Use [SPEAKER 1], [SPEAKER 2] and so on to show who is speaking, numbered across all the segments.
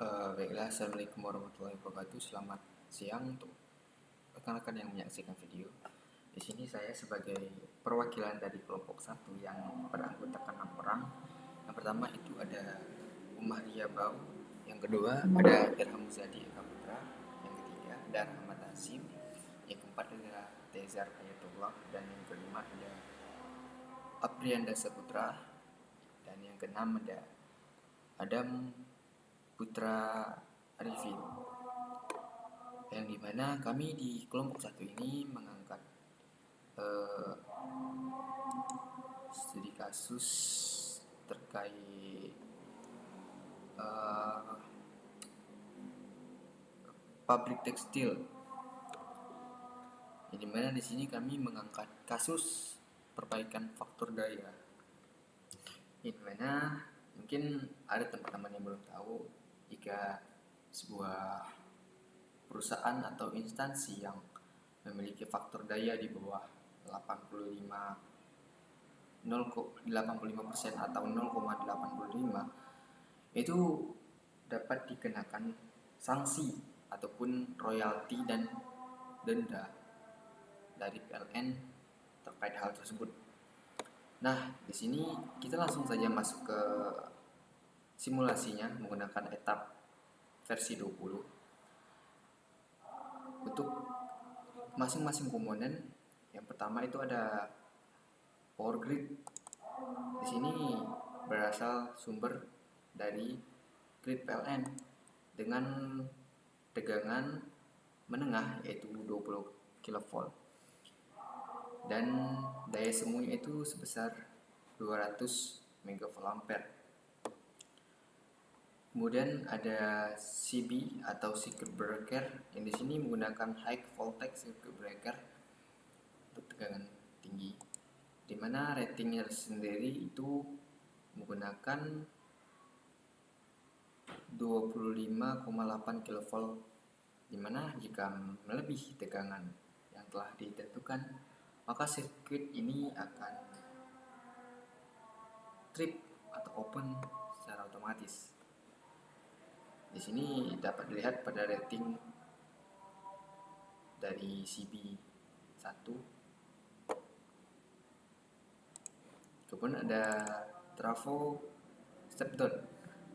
[SPEAKER 1] Baiklah, Assalamualaikum warahmatullahi wabarakatuh. Selamat siang untuk rekan-rekan yang menyaksikan video. Di sini saya sebagai perwakilan dari kelompok satu yang beranggotakan 6 orang. Yang pertama itu ada Umar Bau, yang kedua ada Irham Muzadi Putra, yang ketiga ada Rahmat Hasim, yang keempat adalah Tezar Ayatullah, dan yang kelima ada Aprianda Saputra, dan yang keenam ada Adam Putra Arifin, yang dimana kami di kelompok satu ini mengangkat studi kasus terkait pabrik tekstil. Yang dimana di sini kami mengangkat kasus perbaikan faktur daya. Yang dimana mungkin ada teman-teman yang belum tahu jika sebuah perusahaan atau instansi yang memiliki faktur daya di bawah 85% atau 0,85 itu dapat dikenakan sanksi ataupun royalti dan denda dari PLN terkait hal tersebut. Nah, di sini kita langsung saja masuk ke simulasinya menggunakan etap versi 20. Untuk masing-masing komponen, yang pertama itu ada power grid. Di sini berasal sumber dari grid PLN dengan tegangan menengah yaitu 20 kV dan daya semuanya itu sebesar 200 MVA. Kemudian ada CB atau circuit breaker, yang di sini menggunakan high voltage circuit breaker untuk tegangan tinggi, di mana ratingnya sendiri itu menggunakan 25,8 kV, di mana jika melebihi tegangan yang telah ditentukan, maka sirkuit ini akan trip atau open secara otomatis. Di sini dapat dilihat pada rating dari CB1. Kemudian ada trafo step down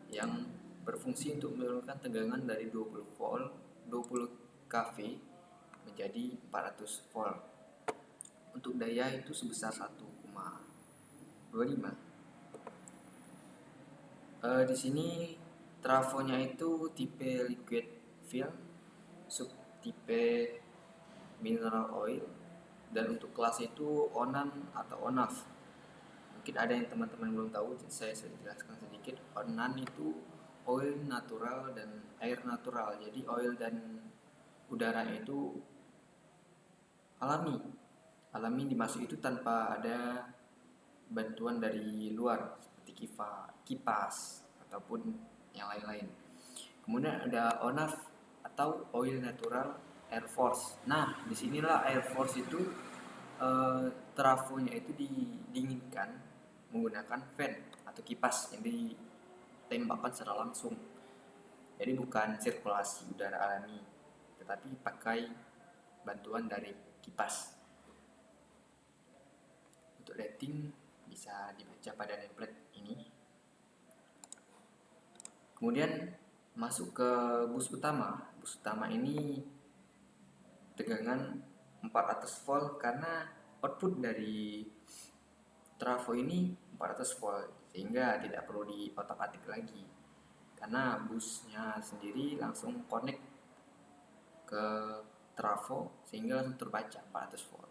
[SPEAKER 1] yang berfungsi untuk menurunkan tegangan dari 20 kV menjadi 400 volt. Untuk daya itu sebesar 1,25. Di sini trafonya itu tipe liquid fill, subtipe mineral oil, dan untuk kelas itu ONAN atau ONAF. Mungkin ada yang teman-teman belum tahu, saya jelaskan sedikit. ONAN itu oil natural dan air natural. Jadi oil dan udara itu alami dimasuk itu tanpa ada bantuan dari luar seperti kipas ataupun yang lain-lain. Kemudian ada ONAF atau oil natural air force. Nah, disinilah air force itu trafonya itu didinginkan menggunakan fan atau kipas yang ditembakkan secara langsung. Jadi bukan sirkulasi udara alami, tetapi pakai bantuan dari kipas. Untuk rating bisa dibaca pada template ini. Kemudian masuk ke bus utama. Bus utama ini tegangan 400 volt karena output dari trafo ini 400 volt, sehingga tidak perlu diotak-atik lagi karena busnya sendiri langsung connect ke trafo sehingga langsung terbaca 400 volt.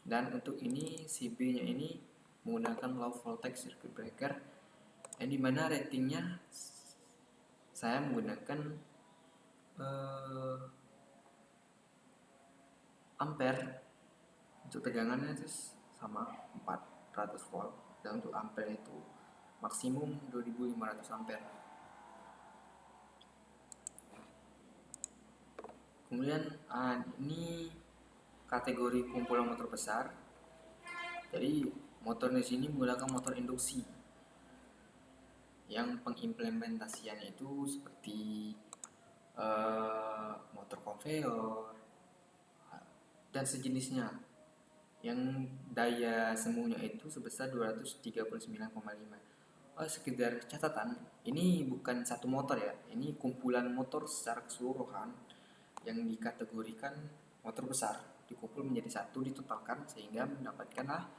[SPEAKER 1] Dan untuk ini CB nya ini menggunakan low voltage circuit breaker, yang dimana ratingnya saya menggunakan ampere. Untuk tegangannya itu sama 400 volt, dan untuk ampere itu maksimum 2500 ampere. Kemudian ini kategori kumpulan motor besar. Jadi motor di sini menggunakan motor induksi. yang pengimplementasiannya itu seperti motor konveyor dan sejenisnya, yang daya semuanya itu sebesar 239,5. Oh, sekedar catatan, ini bukan satu motor ya, ini kumpulan motor secara keseluruhan yang dikategorikan motor besar, dikumpul menjadi satu, ditotalkan sehingga mendapatkanlah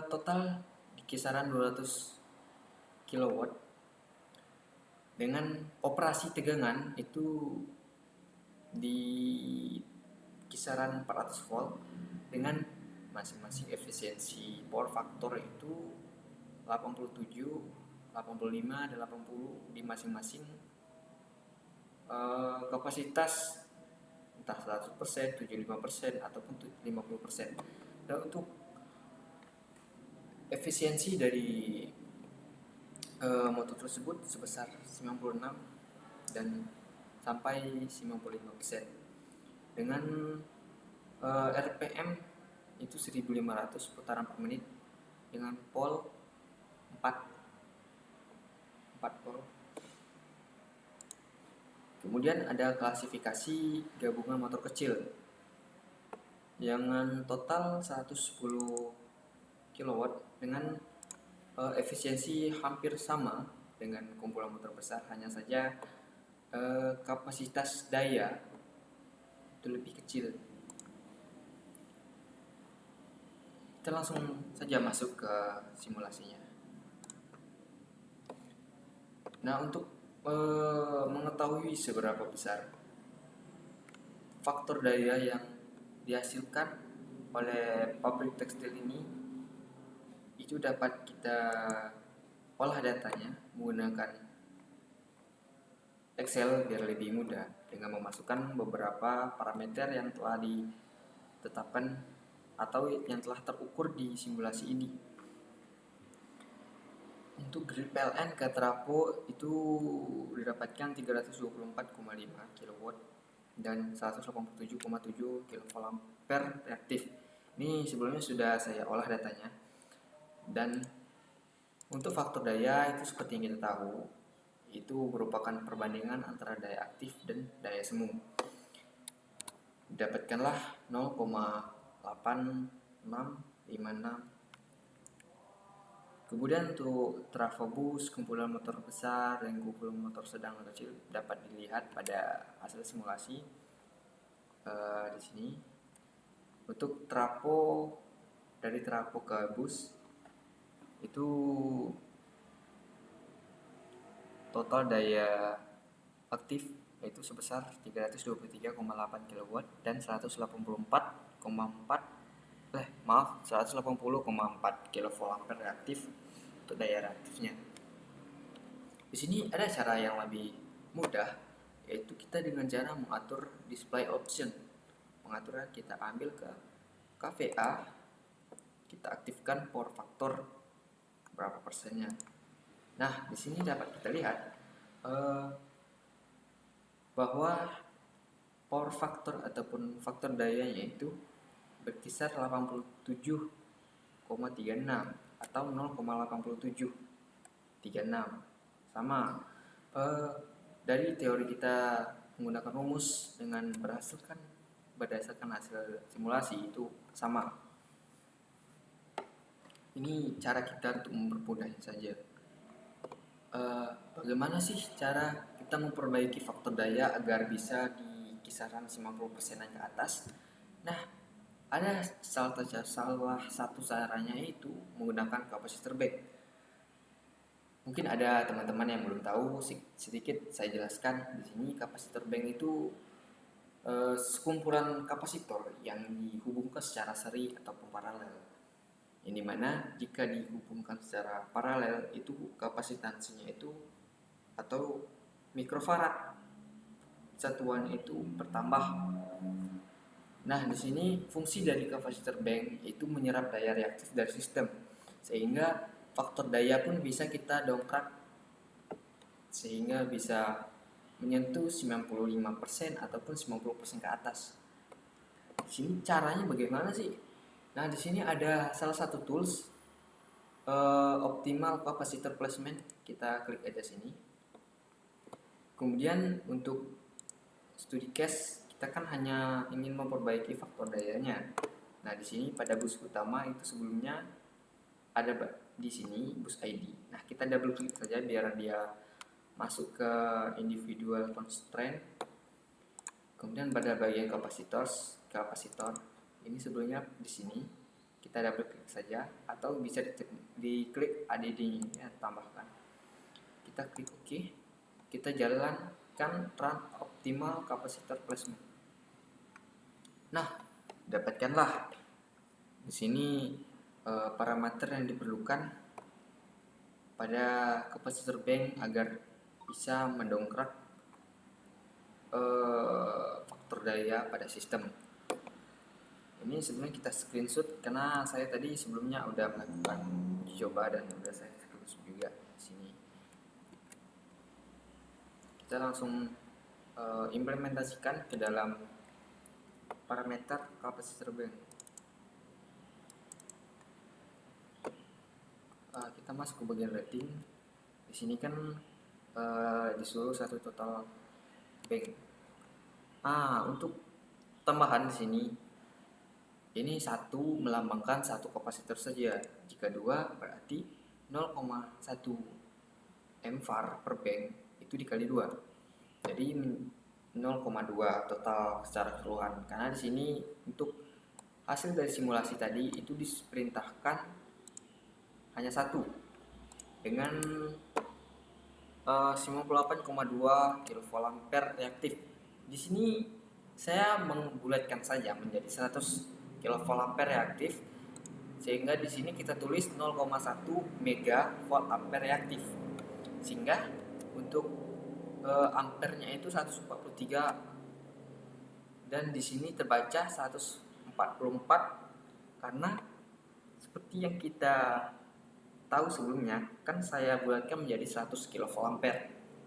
[SPEAKER 1] total di kisaran 200 kilowatt dengan operasi tegangan itu di kisaran 400 volt dengan masing-masing efisiensi power factor itu 87, 85, dan 80 di masing-masing kapasitas entah 100%, 75% ataupun 50%. Dan untuk efisiensi dari motor tersebut sebesar 96 dan sampai 95% dengan RPM itu 1500 putaran per menit dengan pole 4 pole. Kemudian ada klasifikasi gabungan motor kecil dengan total 110 kW dengan efisiensi hampir sama dengan kumpulan motor besar, hanya saja kapasitas daya itu lebih kecil. Kita langsung saja masuk ke simulasinya. Nah, untuk mengetahui seberapa besar faktor daya yang dihasilkan oleh pabrik tekstil ini, itu dapat kita olah datanya menggunakan Excel biar lebih mudah dengan memasukkan beberapa parameter yang telah ditetapkan atau yang telah terukur di simulasi ini. Untuk grid PLN ke trafo itu didapatkan 324,5 kW dan 187,7 kVA reaktif. Ini sebelumnya sudah saya olah datanya. Dan untuk faktor daya itu seperti yang kita tahu, itu merupakan perbandingan antara daya aktif dan daya semu. Dapatkanlah 0,8656. Kemudian untuk trafobus, kumpulan motor besar dan kumpulan motor sedang dan kecil dapat dilihat pada hasil simulasi di sini. Untuk trafo, dari trafo ke bus itu total daya aktif yaitu sebesar 323,8 kW dan 180,4 kVA reaktif untuk daya reaktifnya. Di sini ada cara yang lebih mudah, yaitu kita dengan cara mengatur display option. Mengaturnya kita ambil ke KVA, kita aktifkan power factor berapa persennya. Nah, di sini dapat kita lihat bahwa power factor ataupun faktor dayanya itu berkisar 87,36 atau 0,8736. Sama dari teori kita menggunakan rumus dengan berdasarkan hasil simulasi itu sama. Ini cara kita untuk mempermudahnya saja. Bagaimana sih cara kita memperbaiki faktor daya agar bisa di kisaran 50%-an ke atas? Nah, ada salah satu caranya itu menggunakan kapasitor bank. Mungkin ada teman-teman yang belum tahu, sedikit saya jelaskan. Di sini kapasitor bank itu sekumpulan kapasitor yang dihubungkan secara seri ataupun paralel. Ini mana jika dihubungkan secara paralel itu kapasitansinya itu atau mikrofarad satuan itu bertambah. Nah, di sini fungsi dari kapasitor bank itu menyerap daya reaktif dari sistem, sehingga faktor daya pun bisa kita dongkrak sehingga bisa menyentuh 95% ataupun 90% ke atas. Di sini caranya bagaimana sih? Nah, di sini ada salah satu tools optimal capacitor placement, kita klik aja sini. Kemudian untuk studi case kita kan hanya ingin memperbaiki faktor dayanya. Nah, di sini pada bus utama itu sebelumnya ada di sini bus ID. Nah, kita double klik saja biar dia masuk ke individual constraint. Kemudian pada bagian kapasitor ini sebelumnya di sini kita double klik saja atau bisa diklik ADD-nya tambahkan. Kita klik OK. Kita jalankan run optimal capacitor placement. Nah, dapatkanlah di sini parameter yang diperlukan pada capacitor bank agar bisa mendongkrak faktor daya pada sistem. Ini sebenarnya kita screenshot karena saya tadi sebelumnya udah melakukan uji coba dan udah saya screenshot juga di sini. Kita langsung implementasikan ke dalam parameter capacitor bank. Kita masuk ke bagian rating. Di sini kan disuruh satu total bank. Untuk tambahan di sini, ini satu melambangkan satu kapasitor saja. Jika dua berarti 0,1 mVAR per bank itu dikali 2. Jadi 0,2 total secara keseluruhan. Karena di sini untuk hasil dari simulasi tadi itu diperintahkan hanya satu dengan 98,2 kVA reaktif. Di sini saya membulatkan saja menjadi 100 kVA reaktif, sehingga di sini kita tulis 0,1 MVA reaktif, sehingga untuk ampernya itu 143 dan di sini terbaca 144 karena seperti yang kita tahu sebelumnya kan saya bulatkan menjadi 100 kVA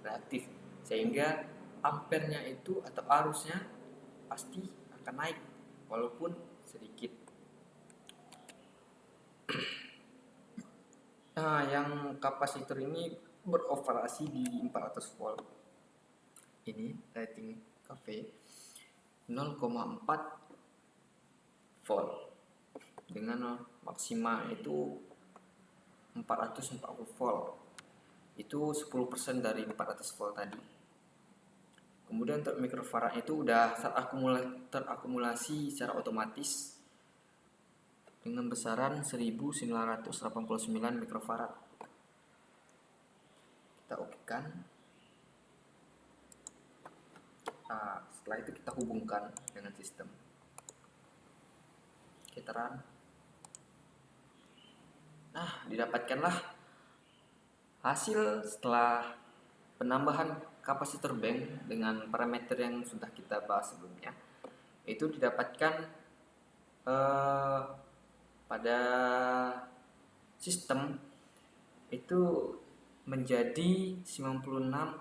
[SPEAKER 1] reaktif, sehingga ampernya itu atau arusnya pasti akan naik walaupun sedikit. Nah, yang kapasitor ini beroperasi di 400 volt. Ini rating cafe 0,4 volt dengan maksimal itu 440 volt. Itu 10% dari 400 volt tadi. Kemudian untuk mikrofarad itu udah terakumulasi secara otomatis dengan besaran 1989 mikrofarad. Kita okekan. Setelah itu kita hubungkan dengan sistem. Kita run. Didapatkanlah hasil setelah penambahan kapasitor bank dengan parameter yang sudah kita bahas sebelumnya. Itu didapatkan pada sistem itu menjadi 96,97%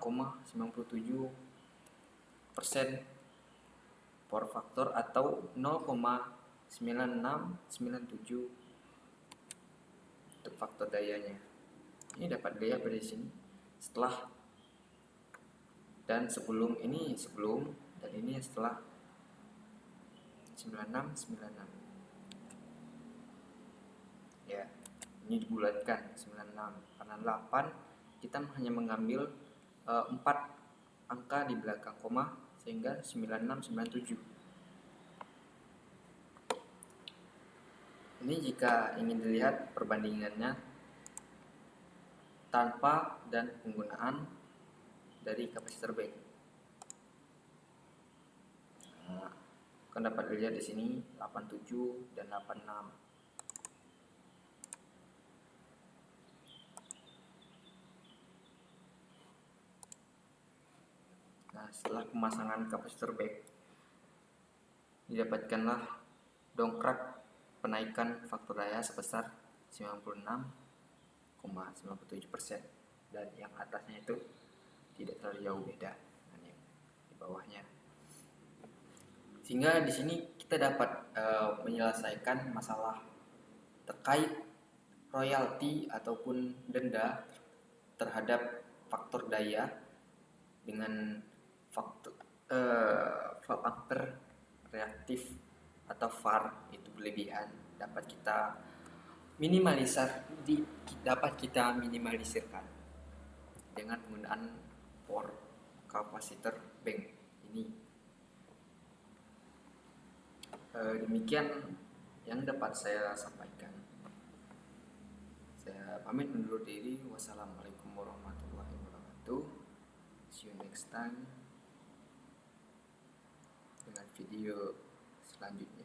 [SPEAKER 1] power factor atau 0,9697 untuk faktor dayanya. Ini dapat dilihat dari sini setelah dan sebelum dan ini setelah 9696. Ya, ini dibulatkan 96 karena 8 kita hanya mengambil 4 angka di belakang koma sehingga 9697. Ini jika ingin dilihat perbandingannya tanpa dan penggunaan dari kapasitor bank. Kan dapat dilihat di sini 87 dan 86. Setelah pemasangan kapasitor back, didapatkanlah dongkrak penaikan faktor daya sebesar 96,97%, dan yang atasnya itu tidak terlalu jauh beda dengan yang di bawahnya. Sehingga di sini kita dapat menyelesaikan masalah terkait royalti ataupun denda terhadap faktor daya dengan faktor reaktif atau VAR itu berlebihan dapat kita minimalisirkan dengan penggunaan port kapasitor bank ini. Demikian yang dapat saya sampaikan. Saya pamit undur diri. Wassalamualaikum warahmatullahi wabarakatuh. See you next time dengan video selanjutnya.